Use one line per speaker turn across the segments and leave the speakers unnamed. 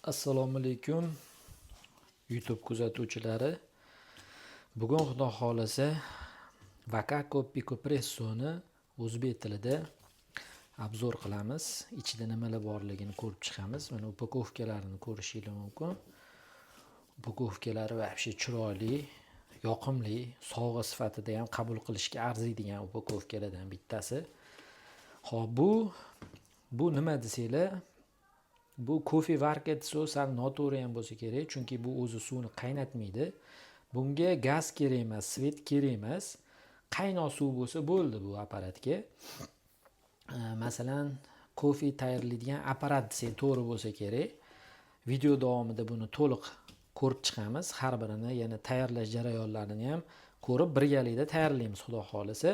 Assalomu alaykum YouTube kuzatuvchilari. Bugun xudo xolasa Vakako Picopressoni o'zbek tilida obzor qilamiz. Ichida nimalar borligini ko'rib chiqamiz. Mana upakovkalarini ko'rishingiz mumkin. Upakovkalari vobshe chiroyli, yoqimli, sovg'a sifatida ham qabul qilishga arziydigan upakovkalardan bittasi. Xo'p, bu nima desanglar, bu kofe varka desa sal noto'g'ri ham bo'lsa kerak, chunki bu o'zi suvni qaynatmaydi. Bunga gaz kerak emas, svet kerak emas. Qaynoq suv bo'lsa bo'ldi bu apparatga. Masalan, kofe tayyorlaydigan apparat desak to'g'ri bo'lsa kerak. Video davomida buni to'liq ko'rib chiqamiz. Har birini, yana tayyorlash jarayonlarini ham ko'rib birgalikda tayyorlaymiz xudo xolasa.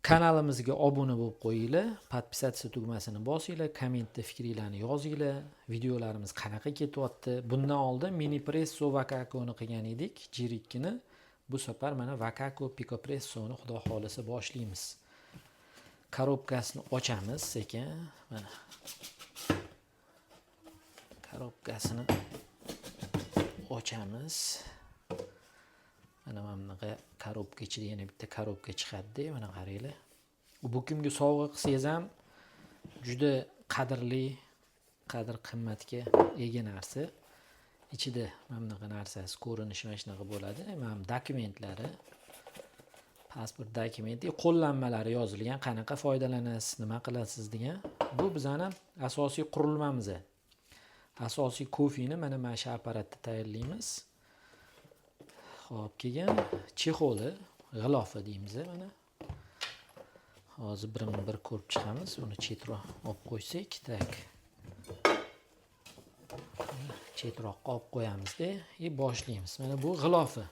Kanalimizga obuna bo'lib qo'yinglar, podpisatsiya tugmasini bosinglar, kommentda fikringizni yozinglar. Videolarimiz qanaqa ketyapti? Bundan oldin mini presso Vakakoni qilgan edik, G2ni. Bu safar mana Vakako Picopressoni xudo xolasa boshlaymiz. Korobkasini ochamiz sekin. Mana korobkasini ochamiz. Mana bunaqa korobka ichida yana bitta korobka chiqadi. Mana qaranglar. Bu kimga sovg'a qilsangiz ham juda qadrli, qadr qimmatga ega narsa. Ichida mana bunaqa narsasi, ko'rinishi mana shunaqa bo'ladi. Mana dokumentlari, pasport dokumenti, qo'llanmalari yozilgan, qanaqa foydalanasiz, nima qilasiz degan. Bu bizning asosiy qurilmamiz. Asosiy kofeni mana shu apparatda tayyorlaymiz. Xo'p, keyin chexoli, g'ilofi deymiz mana. Hozir bir ko'rib chiqamiz. Uni chetroq olib qo'ysak, tak. Chetroq olib qo'yamiz-da, boshlaymiz. Mana bu g'ilofi.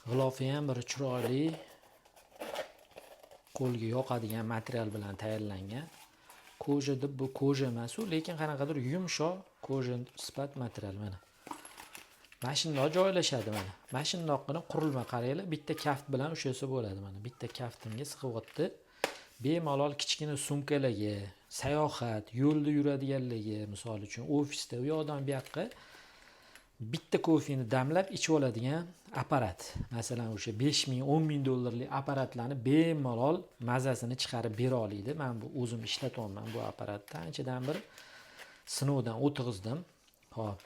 G'ilofi ham bir chiroyli, qo'lga yoqadigan material bilan tayyorlangan. Koja deb bu koja emas, lekin qanaqadir yumshoq koja sifat material mana. Mana shundoq joylashadi mana. Mana shundoqqina qurilma qaranglar, bitta kaft bilan ushlasa bo'ladi mana. Bitta kaftimga sig'yapti. Bemalol kichkina sumkalarga, sayohat, yo'lda yuradiganlarga, misol uchun ofisda u yoqdan bu yoqqa bitta kofeni damlab ichib oladigan apparat. Masalan, o'sha 5000, 10000 dollarlik apparatlarni bemalol mazasini chiqarib bera oladi. Men bu o'zim ishlatyapman bu apparatni. Anchadan bir sinovdan o'tkazdim. Xo'p,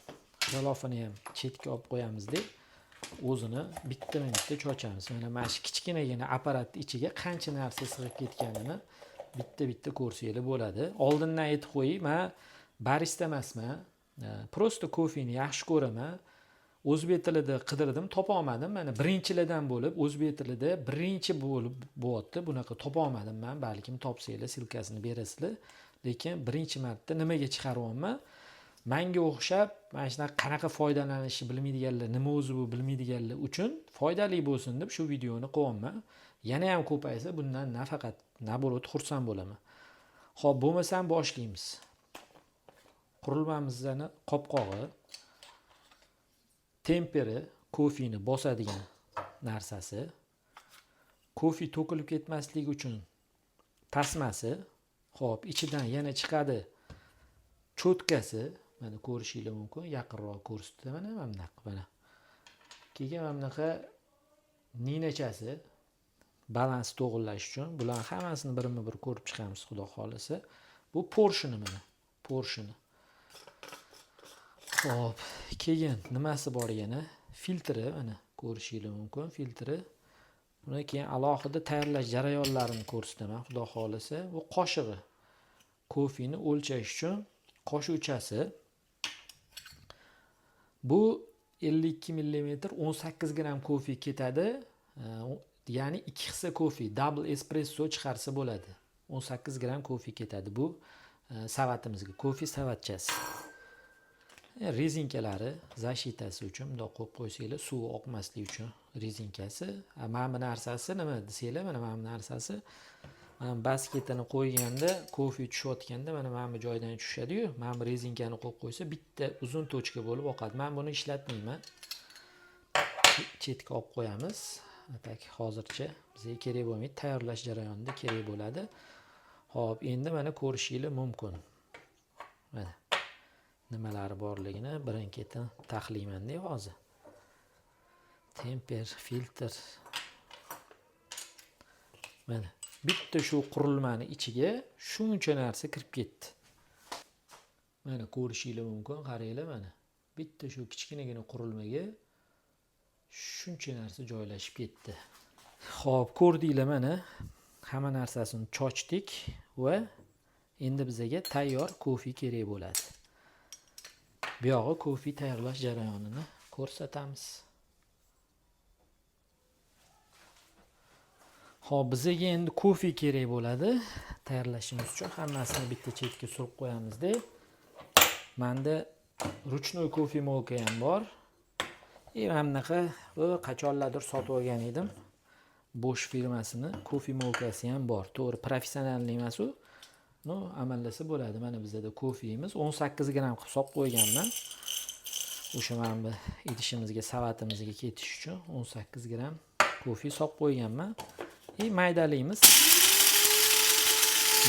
g'ilofini ham chetga olib qo'yamiz deb o'zini bitta chochamiz. Mana shu kichkinagina apparatning ichiga qancha narsa sig'ib ketganini bitta ko'rsanglar bo'ladi. Oldindan aytib qo'ying, men barista emasman. Prosta kofeni yaxshi ko'raman. O'zbek tilida qidirdim, topa olmadim. Mana birinchilardan bo'lib o'zbek tilida birinchi bo'lib bo'lyapti. Bunaqa topa olmadim men. Balkim topsanglar silkasini berasizlar. Lekin birinchi marta nimaga chiqaryapman? Menga o'xshab mana shunaqa qanaqa foydalanishni bilmaydiganlar, nima o'zi bu bilmaydiganlar uchun foydali bo'lsin deb shu videoni qilyapman. Yana ham ko'paysa bundan nafaqat naborot xursand bo'laman. Xo'p, bo'lmasam boshlaymiz. Qurilmamizning qopqog'i, temperi, kofeni bosadigan narsasi, kofe to'kilib ketmasligi uchun tasmasi, xo'p, ichidan yana chiqadi cho'tkasi. Mana ko'rishingiz mumkin, yaqinroq ko'rsataman mana. Keyin mana bunaqa ninachasi, balans to'g'irlash uchun. Bular hammasini birma-bir ko'rib chiqamiz xudo xolasa. Bu porshini mana, porshini. Xo'p, keyin nimasi bor yana? Filtri, mana ko'rishingiz mumkin, filtri. Buni keyin alohida tayyorlash jarayonlarini ko'rsataman xudo xolasa. Bu qoshig'i. Kofeni o'lchash uchun qo'shuvchasi. Bu 52 mm 18 gram kofe ketadi. Ya'ni 2 hissa kofe, double espresso chiqarsa bo'ladi. 18 gram kofe ketadi bu savatimizga, kofe savatchasi. Rezinkalari zashitasi uchun bundoq qo'yib qo'ysanglar, suv oqmasligi uchun rezinkasi. Mana bu narsasi nima desanglar, mana bu narsasi basketini qo'yganda, kofe tushayotganda mana bu joydan tushadi-yu, mana bu rezinkani qo'yib qo'ysa bitta uzun tochka bo'lib oqadi. Men buni ishlatmayman. Chetga olib qo'yamiz. Tak, hozircha bizga kerak bo'lmaydi, tayyorlash jarayonida kerak bo'ladi. Xo'p, endi mana ko'rishingiz mumkin. Mana nimalari borligini birin-ketin taxliymanda hozir. Temper, filtr. Mana bitta shu qurilmani ichiga shuncha narsa kirib ketdi. Mana ko'rishingiz mumkin, qaranglar mana. Bitta shu kichkinagina qurilmaga shuncha narsa joylashib ketdi. Xo'p, ko'rdinglar mana. Hamma narsasini chochdik va endi bizga tayyor kofe kerak bo'ladi. Bu yog'i kofe tayyorlash jarayonini ko'rsatamiz. Xo'p, bizga endi kofe kerak bo'ladi. Tayyorlashimiz uchun hammasini bitta chetga surib qo'yamizda. Menda ruchnoy kofe molka ham bor. Mana bunaqa qachonlardir sotib olgan edim. Bosch firmasini kofe molkasi ham bor. To'g'ri, professionalniy emas u. No, amallasa bo'ladi. Mana bizda kofemiz 18 gram qilib solib qo'yganman. O'sha mana bu idishimizga, savatimizga ketish uchun 18 gram kofe solib qo'yganman. Maydalaymiz.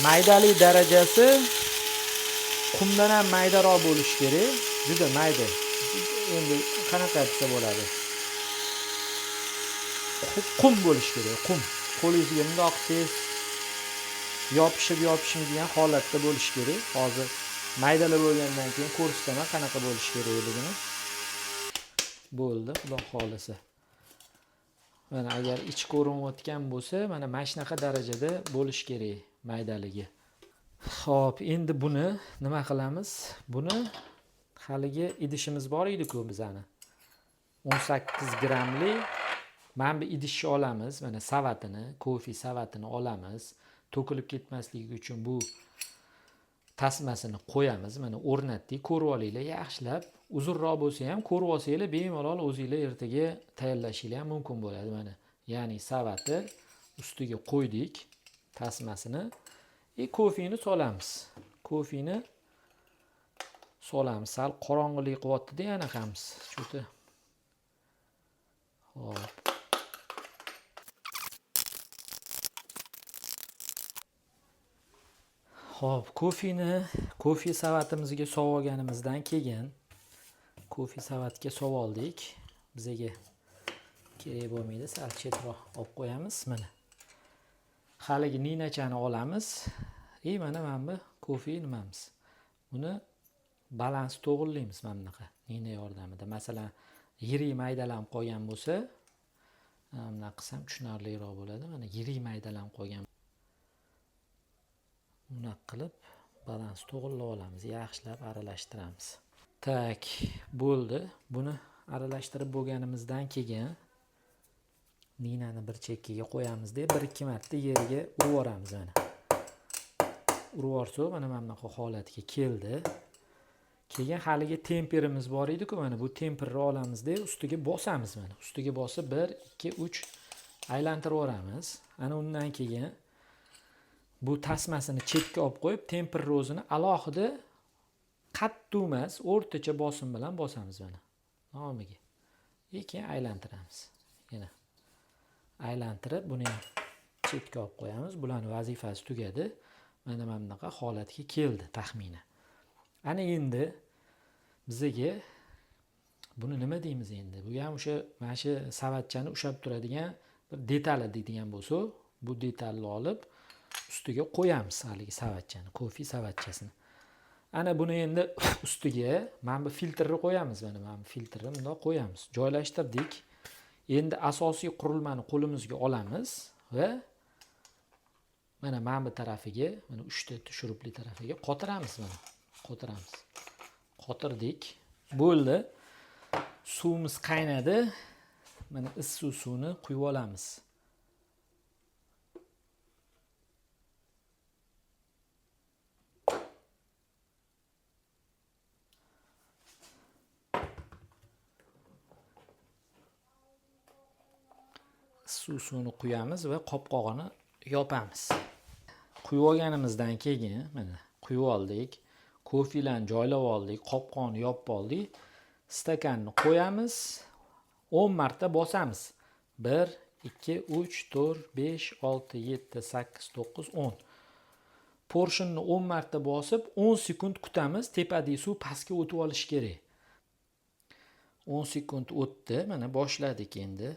Maydalik darajasi qumdan ham maydaroq bo'lishi kerak. Juda mayda. Endi qanaqa desa bo'ladi? Qum bo'lishi kerak, qum. Qo'lingizga bundoq tez yopishmaydigan holatda bo'lishi kerak. Hozir maydalab bo'lgandan keyin ko'rsataman qanaqa bo'lishi kerakligini. Bo'ldi, xudo xolisa. Mana agar ichi ko'rinayotgan bo'lsa, mana shunaqa darajada bo'lishi kerak maydaligi. Xo'p, endi buni nima qilamiz? Buni haligi idishimiz bor edi-ku bizani. 18 gramli mana bu idishni olamiz. Mana savatini, kofe savatini olamiz. To'kilib ketmasligi uchun bu tasmasini qo'yamiz. Mana o'rnatdik, ko'rib olinglar yaxshilab. Uzunroq bo'lsa ham ko'rib olsanglar, bemalol o'zingizlar ertaga tayyorlashingiz ham mumkin bo'ladi. Mana, ya'ni savati ustiga qo'ydik tasmasini. Kofeni solamiz. Kofeni solamiz. Sal qorong'ilik qilyapti-da yana qamiz. Cho'ti. Xo'p. Xo'p, kofe savatimizga solib olganimizdan keyin kofe savatga solib oldik. Bizga kerak bo'lmaydi, sal chetroq olib qo'yamiz. Mana haligi ninachani olamiz. Mana bu kofe nimamiz. Buni balans to'g'rilaymiz mana bunaqa nina yordamida. Masalan, yirik maydalanib qolgan bo'lsa, mana qilsam tushunarliroq bo'ladi. Mana yirik maydalanib qolgan. Buni qilib balans to'g'rilab olamiz, yaxshilab aralashtiramiz. Tak, bo'ldi. Buni aralashtirib bo'lganimizdan keyin ninani bir chekkaga qo'yamizda, 1-2 marta yeriga urib yoramiz mana. Urib yorsak, mana bunaqa holatga keldi. Keyin haligi temperimiz bor edi-ku, mana bu temperni olamizda, ustiga bosamiz mana. Ustiga bosib 1, 2, 3 aylantirib yoramiz. Ana undan keyin bu tasmasini chetga olib qo'yib, temperni o'zini alohida qattiq emas, o'rtacha bosim bilan bosamiz mana. Nomiga. Keyin aylantiramiz. Yana aylantirib, buni ham chetga olib qo'yamiz. Bularning vazifasi tugadi. Mana bunaqa holatga keldi taxminan. Ana endi bizga buni nima deymiz endi? Bu ham o'sha mana shu savatchani ushlab turadigan bir detali deydigan bo'lsa, bu detalni olib ustiga qo'yamiz haligi savatchani, kofe savatchasini. Ana buni endi ustiga mana bu filtrni qo'yamiz. Mana bu filtrni bundoq qo'yamiz. Joylashtirdik. Endi asosiy qurilmani qo'limizga olamiz va mana bu tarafiga, mana 3 ta tushirupli tarafiga qotiramiz mana. Qotiramiz. Qotirdik. Bo'ldi. Suvimiz qaynadi. Mana issiq suvni quyib olamiz. Suvni quyamiz va qopqog'ini yopamiz. Quyib olganimizdan keyin mana quyib oldik. Kofelarni joylab oldik, qopqog'ini yopib oldik. Stakanni qo'yamiz. 10 marta bosamiz. 1, 2, 3, 4, 5, 6, 7, 8, 9, 10. Porshonni 10 marta bosib 10 sekund kutamiz. Tepadagi suv pastga o'tib olishi kerak. 10 sekund o'tdi. Mana boshladik endi.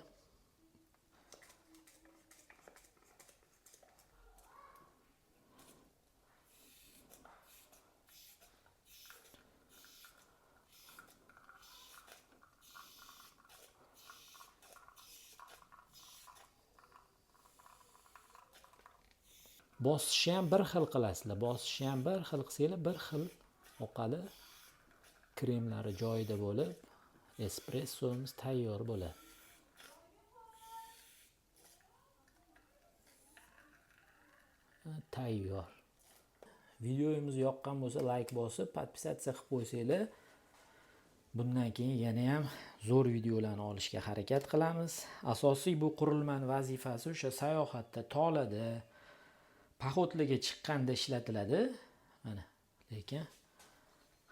Bosishni ham bir xil qilasizlar. Bosishni ham bir xil qilsanglar, bir xil oqali kremlari joyida bo'lib, espressomiz tayyor bo'ladi. Tayyor. Videomiz yoqqan bo'lsa, like bosib, podpisatsiya qilib qo'ysanglar, bundan keyin yana ham zo'r videolarni olishga harakat qilamiz. Asosiy bu qurilmaning vazifasi o'sha sayohatda, tolada, poxodlarga chiqqanda ishlatiladi. Mana, lekin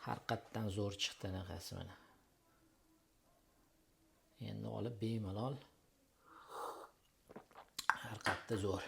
har qatdan zo'r chiqdi anaqasi mana. Endi olib bemalol har qatta zo'r.